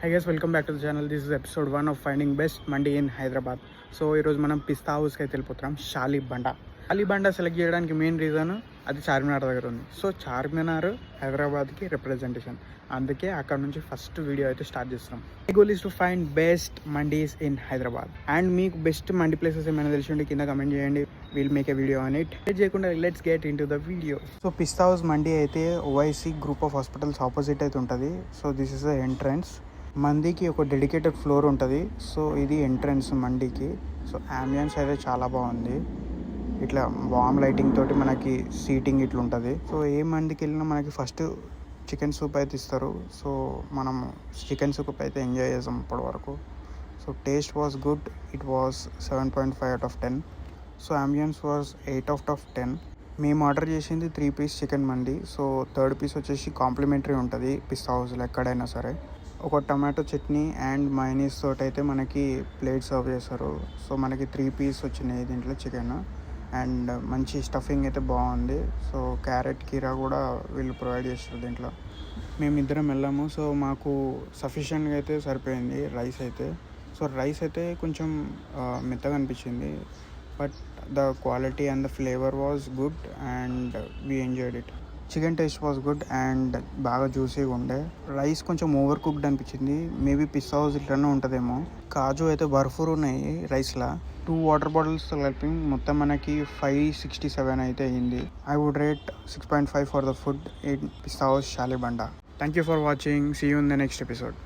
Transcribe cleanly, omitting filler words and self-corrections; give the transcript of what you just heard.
Hi guys, welcome back to the channel. This is episode 1 of Finding Best Mandi in Hyderabad. So ఈరోజు మనం పిస్తా హౌస్కి అయితే వెళ్ళిపోతున్నాం. షాలిబండా select చేయడానికి మెయిన్ రీజన్ అది చార్మినార్ దగ్గర ఉంది. సో చార్మినార్ హైదరాబాద్కి రిప్రజెంటేషన్, అందుకే అక్కడ నుంచి ఫస్ట్ వీడియో అయితే స్టార్ట్ చేస్తున్నాం. My goal is to find best mandis in Hyderabad. And మీకు బెస్ట్ మండి ప్లేసెస్ ఏమైనా తెలిసి ఉంటే కింద కమెంట్ చేయండి. Will make a video on it. చేయకుండా let's get into the video. So Pista House mandi అయితే OIC group of hospitals opposite అయితే ఉంటుంది. So this is the entrance. మందికి ఒక డెడికేటెడ్ ఫ్లోర్ ఉంటుంది. సో ఇది ఎంట్రన్స్ మండికి. సో అంబియన్స్ అయితే చాలా బాగుంది. ఇట్లా వామ్ లైటింగ్ తోటి మనకి సీటింగ్ ఇట్లా ఉంటుంది. సో ఏ మందికి వెళ్ళినా మనకి ఫస్ట్ చికెన్ సూప్ అయితే ఇస్తారు. సో మనం చికెన్ సూప్ అయితే ఎంజాయ్ చేసాం ఇప్పటి వరకు. So taste was good. It was 7.5 out of 10. So ambience was 8 out of 10. మేము ఆర్డర్ చేసింది 3 piece చికెన్ మండి. సో థర్డ్ పీస్ వచ్చేసి కాంప్లిమెంటరీ ఉంటుంది పిస్తా హౌస్లో ఎక్కడైనా సరే. ఒక టమాటో చట్నీ అండ్ మైనీస్ తోటి అయితే మనకి ప్లేట్ సర్వ్ చేస్తారు. సో మనకి 3 piece వచ్చినాయి దీంట్లో చికెన్. అండ్ మంచి స్టఫింగ్ అయితే బాగుంది. సో క్యారెట్ కీరా కూడా వీళ్ళు ప్రొవైడ్ చేస్తారు దీంట్లో. మేమిద్దరం వెళ్ళాము. సో మాకు సఫిషియెంట్గా అయితే సరిపోయింది రైస్ అయితే. సో రైస్ అయితే కొంచెం మెత్తగా అనిపించింది, but the quality and the flavour was good and we enjoyed it. Chicken taste was good and బాగా జ్యూసీగా ఉండే. రైస్ కొంచెం ఓవర్ కుక్డ్ అనిపించింది. మేబీ పిస్తా హౌస్ ఇట్లనే ఉంటుందేమో. కాజు అయితే భర్ఫూర్ ఉన్నాయి రైస్లో. 2 వాటర్ బాటిల్స్ కలిపి మొత్తం మనకి 567 అయితే అయింది. I would rate 6.5 for the food in Pista House Shalibanda. Thank you for watching. See you in the next episode.